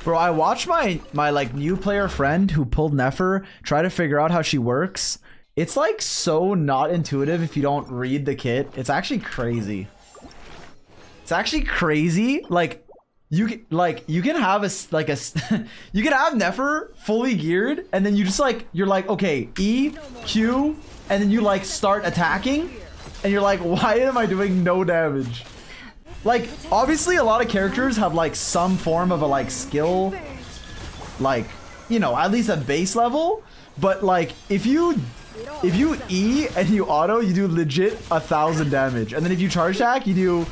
Bro, I watched my like new player friend who pulled Nefer try to figure out how she works. It's like so not intuitive if you don't read the kit. It's actually crazy. It's actually crazy. Like you can have you can have Nefer fully geared and then you just like you're like okay, E, Q, and then you like start attacking and you're like, why am I doing no damage? Like, obviously a lot of characters have like some form of a like skill, like, you know, at least at base level. But like, if you E and you auto, you do legit 1,000 damage. And then if you charge attack, you do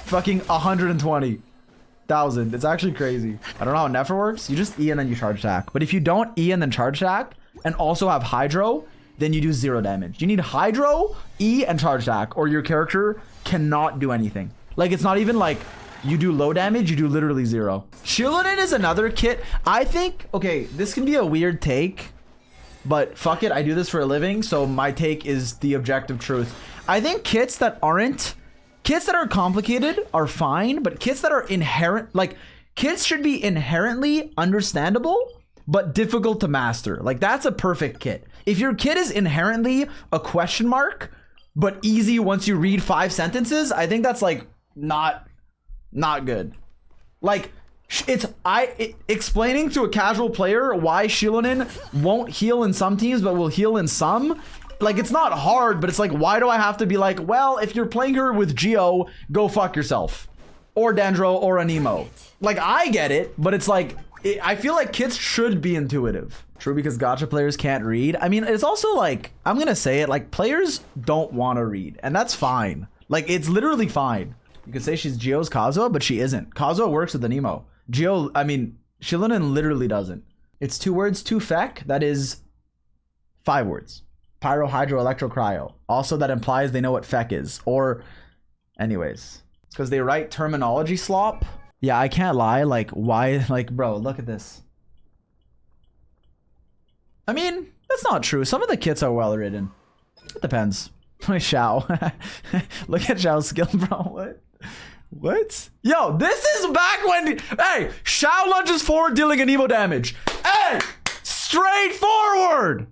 fucking 120,000. It's actually crazy. I don't know how Nefer works. You just E and then you charge attack. But if you don't E and then charge attack and also have Hydro, then you do 0 damage. You need Hydro, E, and charge attack, or your character cannot do anything. Like, it's not even like you do low damage, you do literally 0. Shilonen is another kit. I think, okay, this can be a weird take, but fuck it, I do this for a living, so my take is the objective truth. I think kits that aren't, kits that are complicated are fine, but kits that are inherent, like, kits should be inherently understandable, but difficult to master. Like, that's a perfect kit. If your kit is inherently a question mark, but easy once you read 5 sentences, I think that's like not good. Like, explaining to a casual player why Shilonen won't heal in some teams but will heal in some, like, it's not hard, but it's like, why do I have to be like, well, if you're playing her with Geo, go fuck yourself, or Dendro, or Anemo. Like, I get it, but it's like, I feel like kits should be intuitive. True, because gacha players can't read. I mean, it's also like, I'm gonna say it, like, players don't want to read, and that's fine. Like, it's literally fine. You could say she's Geo's Kazuha, but she isn't. Kazuha works with Anemo. Geo, I mean, Shilonen literally doesn't. It's 2 words, 2 fek. That is 5 words. Pyro, Hydro, Electro, Cryo. Also, that implies they know what fek is. Or, anyways. It's because they write terminology slop. Yeah, I can't lie. Like, why? Like, bro, look at this. I mean, that's not true. Some of the kits are well written. It depends. Xiao. Look at Xiao's skill, bro. What? Yo, this is back when... Hey, Xiao lunges forward, dealing Anemo damage. Hey! Straightforward!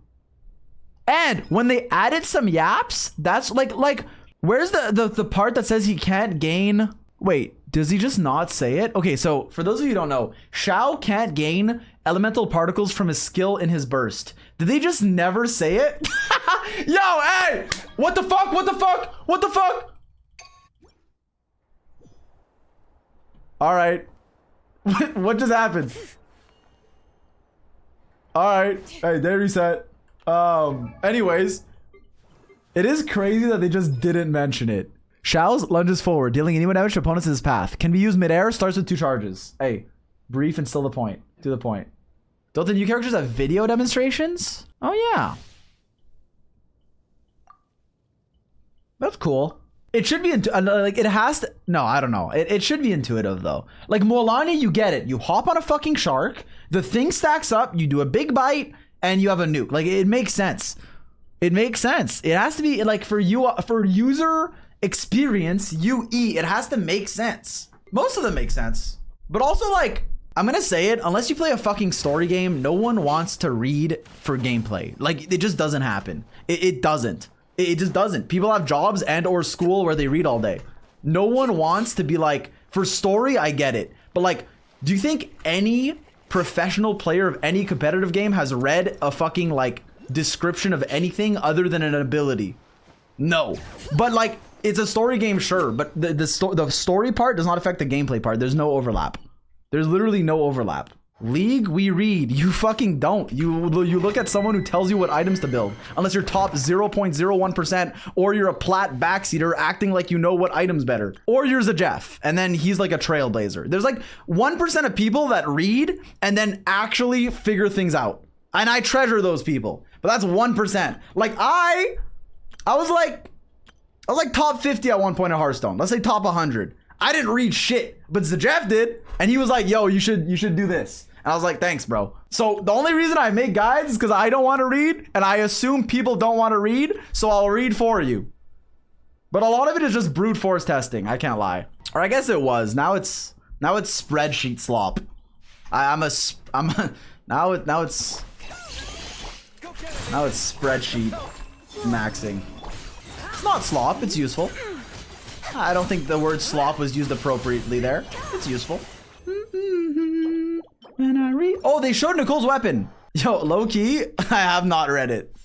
And when they added some yaps, that's like... Where's the part that says he can't gain... Wait, does he just not say it? Okay, so for those of you who don't know, Xiao can't gain elemental particles from his skill in his burst. Did they just never say it? Yo, hey! What the fuck? What the fuck? What the fuck? All right. What just happened? All right. Hey, they reset. Anyways, it is crazy that they just didn't mention it. Xiao's lunges forward, dealing any damage to opponents in his path. Can be used midair, starts with 2 charges. Hey, brief and still the point. To the point. Don't the new characters have video demonstrations? Oh, yeah. That's cool. It should be, like, it has to, no, I don't know. It should be intuitive, though. Like, Mualani, you get it. You hop on a fucking shark, the thing stacks up, you do a big bite, and you have a nuke. Like, it makes sense. It makes sense. It has to be, like, for user experience, UE, it has to make sense. Most of them make sense. But also, like, I'm gonna say it, unless you play a fucking story game, no one wants to read for gameplay. Like, it just doesn't happen. It doesn't. It just doesn't. People have jobs and or school where they read all day. No one wants to be like, for story, I get it. But like, do you think any professional player of any competitive game has read a fucking like description of anything other than an ability? No. But like, it's a story game, sure. But the story part does not affect the gameplay part. There's no overlap. There's literally no overlap. League, we read. You fucking don't. You look at someone who tells you what items to build. Unless you're top 0.01% or you're a plat backseater acting like you know what items better. Or you're Zajef and then he's like a trailblazer. There's like 1% of people that read and then actually figure things out. And I treasure those people. But that's 1%. Like I was like top 50 at one point at Hearthstone. Let's say top 100. I didn't read shit, but Zajef did. And he was like, yo, you should do this. And I was like, thanks, bro. So the only reason I make guides is because I don't want to read. And I assume people don't want to read. So I'll read for you. But a lot of it is just brute force testing. I can't lie. Or I guess it was. Now it's spreadsheet slop. Now it's spreadsheet maxing. It's not slop, it's useful. I don't think the word slop was used appropriately there. It's useful. Oh, they showed Nicole's weapon. Yo, low key, I have not read it.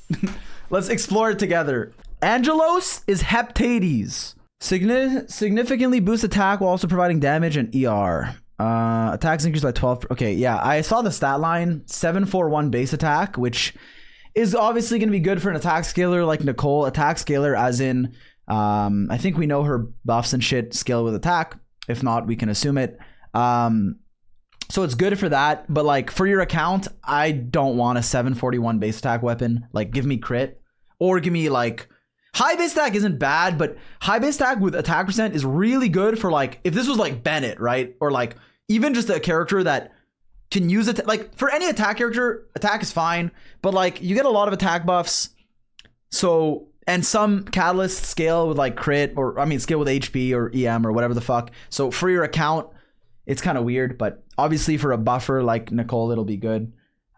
Let's explore it together. Angelos is Heptades. Significantly boosts attack while also providing damage and ER. Attacks increased by 12. Okay, yeah, I saw the stat line 741 base attack, which is obviously going to be good for an attack scaler like Nicole. Attack scaler, as in, I think we know her buffs and shit scale with attack. If not, we can assume it. So it's good for that. But like for your account, I don't want a 741 base attack weapon. Like, give me crit or give me like. High base attack isn't bad, but high base attack with attack percent is really good for like, if this was like Bennett, right? Or like even just a character that can use it. Like for any attack character, attack is fine, but like you get a lot of attack buffs. So, and some catalysts scale with like crit or, I mean, scale with HP or EM or whatever the fuck. So for your account, it's kind of weird, but obviously for a buffer like Nicole, it'll be good.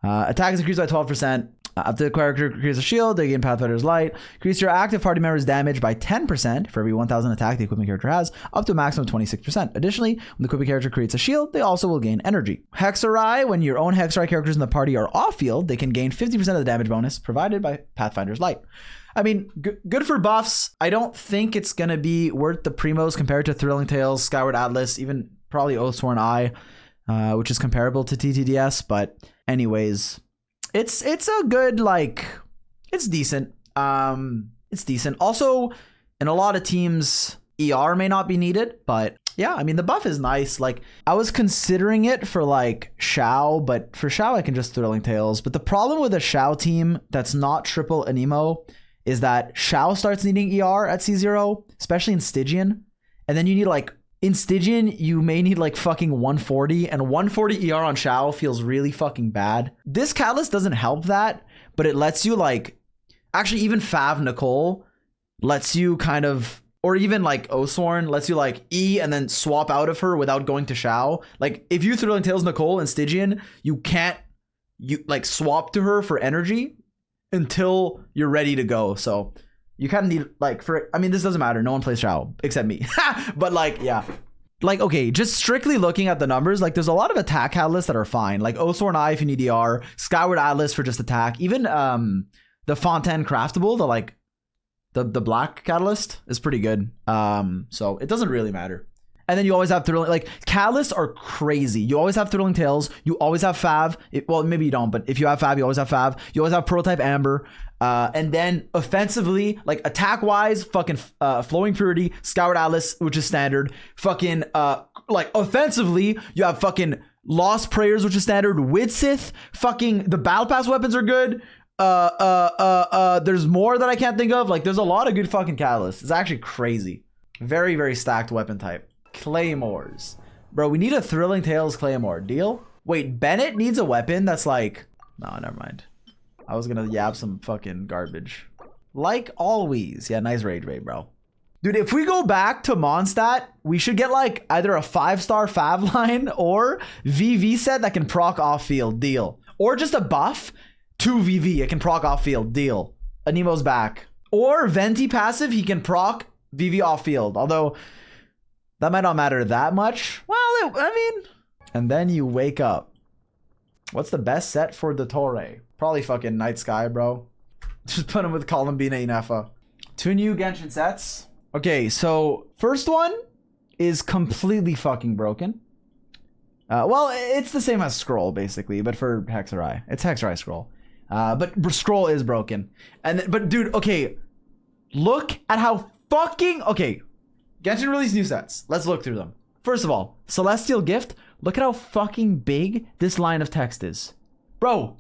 Attack is increased by 12%. After the character creates a shield, they gain Pathfinder's Light. Increase your active party member's damage by 10% for every 1,000 attack the equipment character has, up to a maximum of 26%. Additionally, when the equipment character creates a shield, they also will gain energy. Hexerai, when your own Hexerai characters in the party are off-field, they can gain 50% of the damage bonus provided by Pathfinder's Light. I mean, good for buffs. I don't think it's going to be worth the primos compared to Thrilling Tales, Skyward Atlas, even probably Oathsworn Eye, which is comparable to TTDS, but anyways... It's a good, like, it's decent. It's decent. Also, in a lot of teams, ER may not be needed, but yeah, I mean, the buff is nice. Like, I was considering it for, like, Shao, but for Shao, I can just Thrilling Tales. But the problem with a Shao team that's not triple Anemo is that Shao starts needing ER at C0, especially in Stygian. And then you need, like, in Stygian, you may need like fucking 140, and 140 ER on Shao feels really fucking bad. This catalyst doesn't help that, but it lets you like, actually even Fav Nicole lets you kind of, or even like Oathsworn lets you like E and then swap out of her without going to Shao. Like if you Thrilling Tales Nicole in Stygian, you can't like swap to her for energy until you're ready to go. So you kind of need, like, for, I mean, this doesn't matter. No one plays Shao except me. But, like, yeah. Like, okay, just strictly looking at the numbers, like, there's a lot of attack catalysts that are fine. Like, Oathsworn Eye if you need ER. Skyward Atlas for just attack. Even the Fontaine Craftable, the, like, the black catalyst is pretty good. So it doesn't really matter. And then you always have Thrilling, like, catalysts are crazy. You always have Thrilling Tales. You always have Fav. Well, maybe you don't, but if you have Fav, you always have Fav. You always have Prototype Amber. And then offensively, like attack-wise, fucking Flowing Purity, Skyward Atlas, which is standard. Fucking, like, offensively, you have fucking Lost Prayers, which is standard. Widsith. Fucking, the Battle Pass weapons are good. There's more that I can't think of. Like, there's a lot of good fucking catalysts. It's actually crazy. Very, very stacked weapon type. Claymores. Bro, we need a Thrilling Tales Claymore. Deal? Wait, Bennett needs a weapon that's like... No, never mind. I was gonna yab some fucking garbage. Like always. Yeah, nice rage rate, bro. Dude, if we go back to Mondstadt, we should get like either a 5-star Fav line or VV set that can proc off-field. Deal. Or just a buff to VV. It can proc off-field. Deal. Anemo's back. Or Venti passive, he can proc VV off-field. Although... that might not matter that much. Well, I mean... And then you wake up. What's the best set for the Torre? Probably fucking Night Sky, bro. Just put him with Columbina Inefa. 2 new Genshin sets. Okay, so first one is completely fucking broken. Well, it's the same as Scroll, basically, but for Hexerai. It's Hexerai Scroll. But Scroll is broken. But dude, okay. Look at how fucking... Okay. Genshin released new sets. Let's look through them. First of all, Celestial Gift. Look at how fucking big this line of text is. Bro,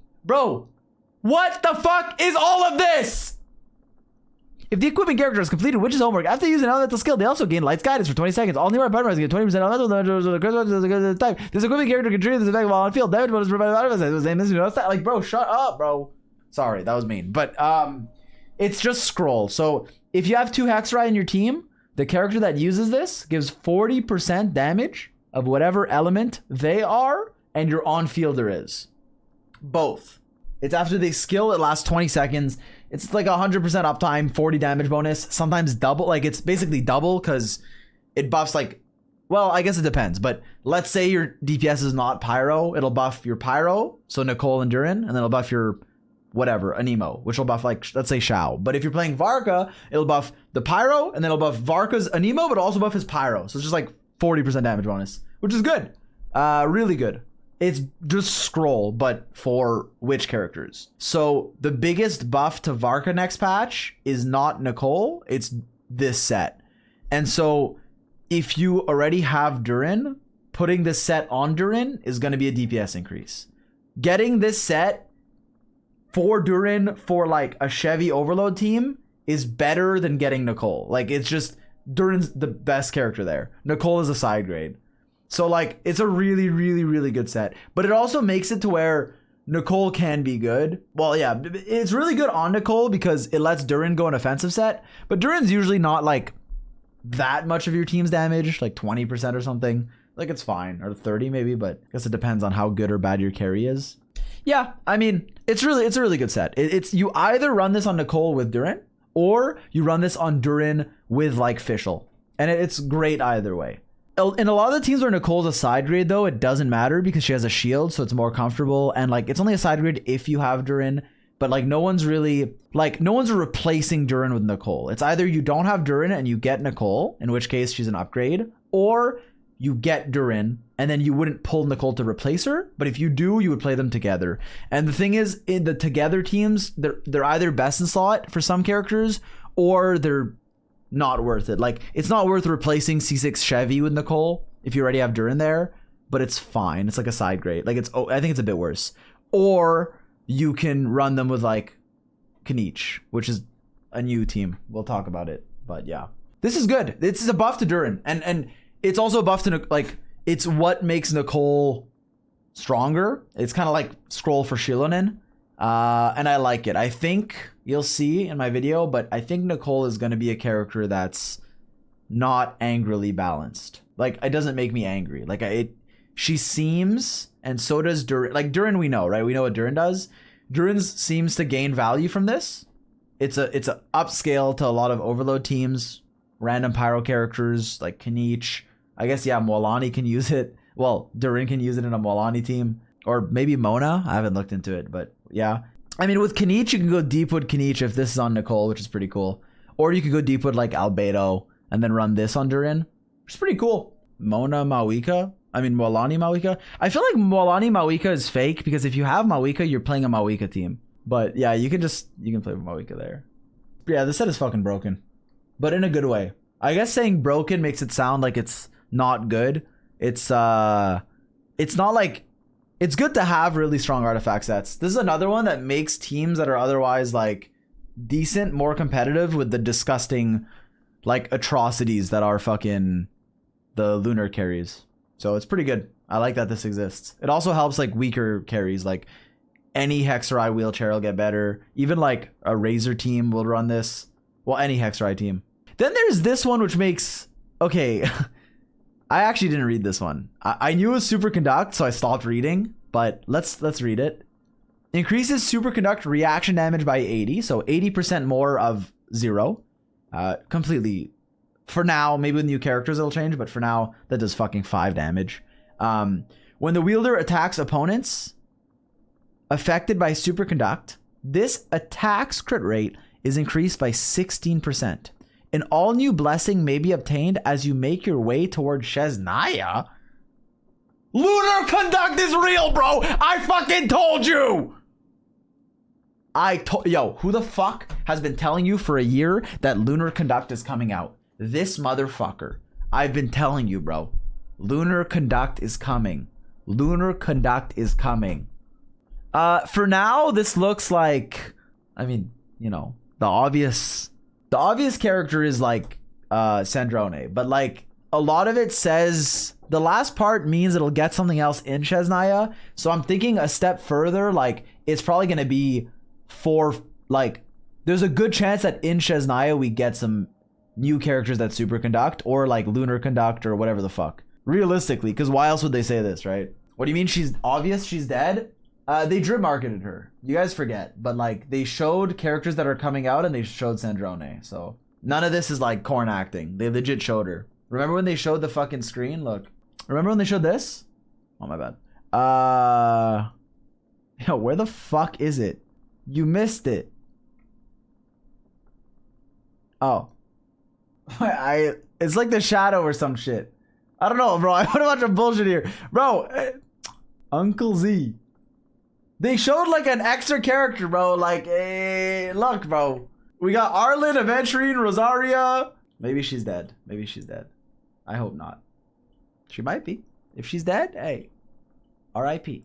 what the fuck is all of this? If the equipment character has completed Witch's homework after using elemental skill, they also gain Light's Guidance for 20 seconds. All nearby partners get 20% elemental type. This equipment character can trigger this effect while on field. Damage bonus provided by the like, bro, shut up, bro. Sorry, that was mean. But it's just Scroll. So if you have 2 Hexerai in your team, the character that uses this gives 40% damage of whatever element they are, and your on-fielder is. Both. It's after the skill, it lasts 20 seconds. It's like 100% uptime, 40 damage bonus, sometimes double. Like, it's basically double because it buffs like, well, I guess it depends. But let's say your DPS is not Pyro. It'll buff your Pyro, so Nicole and Durin, and then it'll buff your whatever, Anemo, which will buff like, let's say Shao. But if you're playing Varka, it'll buff the Pyro, and then it'll buff Varka's Anemo, but also buff his Pyro. So it's just like 40% damage bonus, which is good. Really good. It's just scroll, but for witch characters. So the biggest buff to Varka next patch is not Nicole, it's this set. And so if you already have Durin, putting this set on Durin is going to be a DPS increase. Getting this set for Durin for like a Chevy overload team is better than getting Nicole. Like, it's just, Durin's the best character there. Nicole is a side grade. So, like, it's a really, really, really good set. But it also makes it to where Nicole can be good. Well, yeah, it's really good on Nicole because it lets Durin go an offensive set. But Durin's usually not, like, that much of your team's damage. Like, 20% or something. Like, it's fine. Or 30 maybe, but I guess it depends on how good or bad your carry is. Yeah, I mean, it's a really good set. It's you either run this on Nicole with Durin, or you run this on Durin with, like, Fischl. And it's great either way. In a lot of the teams where Nicole's a side grade, though, it doesn't matter because she has a shield, so it's more comfortable. And, like, it's only a side grade if you have Durin, but, like, no one's replacing Durin with Nicole. It's either you don't have Durin and you get Nicole, in which case she's an upgrade, or you get Durin and then you wouldn't pull Nicole to replace her. But if you do, you would play them together. And the thing is, in the together teams, they're either best in slot for some characters, or they're not worth it. Like, it's not worth replacing C6 Chevy with Nicole if you already have Durin there, but it's fine. It's like a side grade. Like, I think it's a bit worse. Or you can run them with, like, Kniech, which is a new team. We'll talk about it, but yeah. This is good. This is a buff to Durin, and it's also a buff to, like, it's what makes Nicole stronger. It's kind of like scroll for Shilonen. And I like it. I think you'll see in my video, but I think Nicole is going to be a character that's not angrily balanced. Like, it doesn't make me angry. Like, she seems, and so does Durin. Like, Durin, we know, right? We know what Durin does. Durin seems to gain value from this. It's a upscale to a lot of overload teams, random pyro characters like Kniech. I guess, yeah, Mualani can use it. Well, Durin can use it in a Mualani team. Or maybe Mona. I haven't looked into it, but yeah. I mean, with Kniech, you can go deep with Kniech if this is on Nicole, which is pretty cool. Or you could go deep with, like, Albedo and then run this on Durin, which is pretty cool. Mualani Mawika. I feel like Mualani Mawika is fake because if you have Mawika, you're playing a Mawika team. But yeah, you can play with Mawika there. But yeah, this set is fucking broken, but in a good way. I guess saying broken makes it sound like it's not good. It's not like, it's good to have really strong artifact sets. This is another one that makes teams that are otherwise, like, decent more competitive with the disgusting, like, atrocities that are fucking the lunar carries. So it's pretty good. I like that this exists. It also helps, like, weaker carries. Like, any Hexerai wheelchair will get better. Even, like, a Razor team will run this. Well, any Hexerai team. Then there's this one, which makes... Okay... I actually didn't read this one. I knew it was Superconduct, so I stopped reading, but let's read it. Increases Superconduct reaction damage by 80, so 80% more of 0. Completely. For now, maybe with new characters it'll change, but for now, that does fucking 5 damage. When the wielder attacks opponents affected by Superconduct, this attack's crit rate is increased by 16%. An all-new blessing may be obtained as you make your way toward Shesnaya. Lunar Conduct is real, bro! I fucking told you! Yo, who the fuck has been telling you for a year that Lunar Conduct is coming out? This motherfucker. I've been telling you, bro. Lunar Conduct is coming. Lunar Conduct is coming. For now, this looks like... I mean, you know, the obvious character is, like, Sandrone, but, like, a lot of it says the last part means it'll get something else in Shesnaya. So I'm thinking a step further, like, it's probably going to be there's a good chance that in Shesnaya we get some new characters that Superconduct or, like, Lunar Conduct or whatever the fuck. Realistically, because why else would they say this, right? What do you mean she's obvious she's dead? They drip marketed her. You guys forget, but like they showed characters that are coming out and they showed Sandrone. So none of this is like corn acting. They legit showed her. Remember when they showed the fucking screen? Look. Remember when they showed this? Oh my bad. Yo, where the fuck is it? You missed it. Oh. It's like the shadow or some shit. I don't know, bro. I put a bunch of bullshit here. Bro, Uncle Z. They showed like an extra character, bro. Like, hey, look, bro. We got Arlen, Aventurine, Rosaria. Maybe she's dead. Maybe she's dead. I hope not. She might be. If she's dead, hey, R.I.P.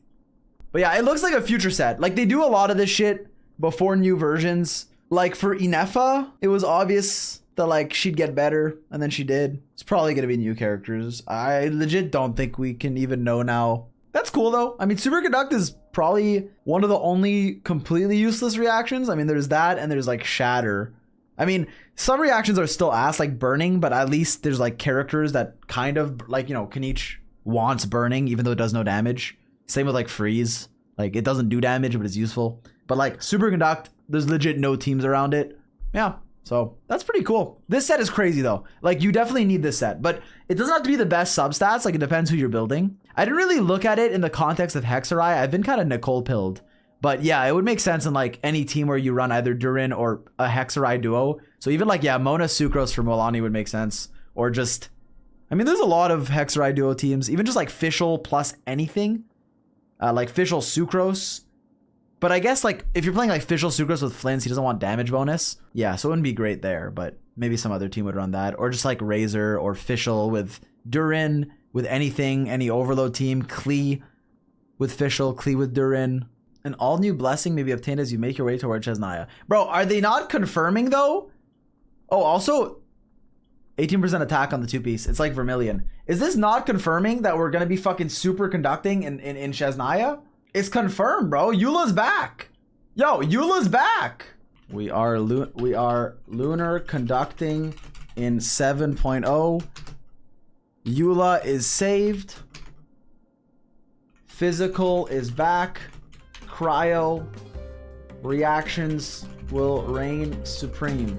But yeah, it looks like a future set. Like they do a lot of this shit before new versions. Like for Inefa, it was obvious that like she'd get better, and then she did. It's probably gonna be new characters. I legit don't think we can even know now. That's cool though. I mean, Superconduct is probably one of the only completely useless reactions. I mean, there's that, and there's like Shatter. I mean, some reactions are still ass, like Burning, but at least there's like characters that kind of like, you know, Kaniche wants Burning, even though it does no damage. Same with like Freeze. Like it doesn't do damage, but it's useful. But like Superconduct, there's legit no teams around it. Yeah. So that's pretty cool. This set is crazy though. Like you definitely need this set, but it doesn't have to be the best substats. Like it depends who you're building. I didn't really look at it in the context of Hexarai. I've been kind of Nicole pilled, but yeah, it would make sense in like any team where you run either Durin or a Hexarai duo. So even like, yeah, Mona Sucrose for Mualani would make sense. Or just, I mean, there's a lot of Hexarai duo teams, even just like Fischl plus anything, like Fischl Sucrose. But I guess like if you're playing like Fischl Sucrose with Flints, he doesn't want damage bonus. Yeah, so it wouldn't be great there, but maybe some other team would run that. Or just like Razor or Fischl with Durin, with anything, any overload team. Klee with Fischl, Klee with Durin. An all new blessing may be obtained as you make your way toward Chesnaya. Bro, are they not confirming though? Oh, also 18% attack on the 2-piece. It's like Vermilion. Is this not confirming that we're gonna be fucking super conducting in Chesnaya? It's confirmed, bro. Eula's back. Yo, Eula's back. We are lunar conducting in 7.0. Eula is saved. Physical is back. Cryo reactions will reign supreme.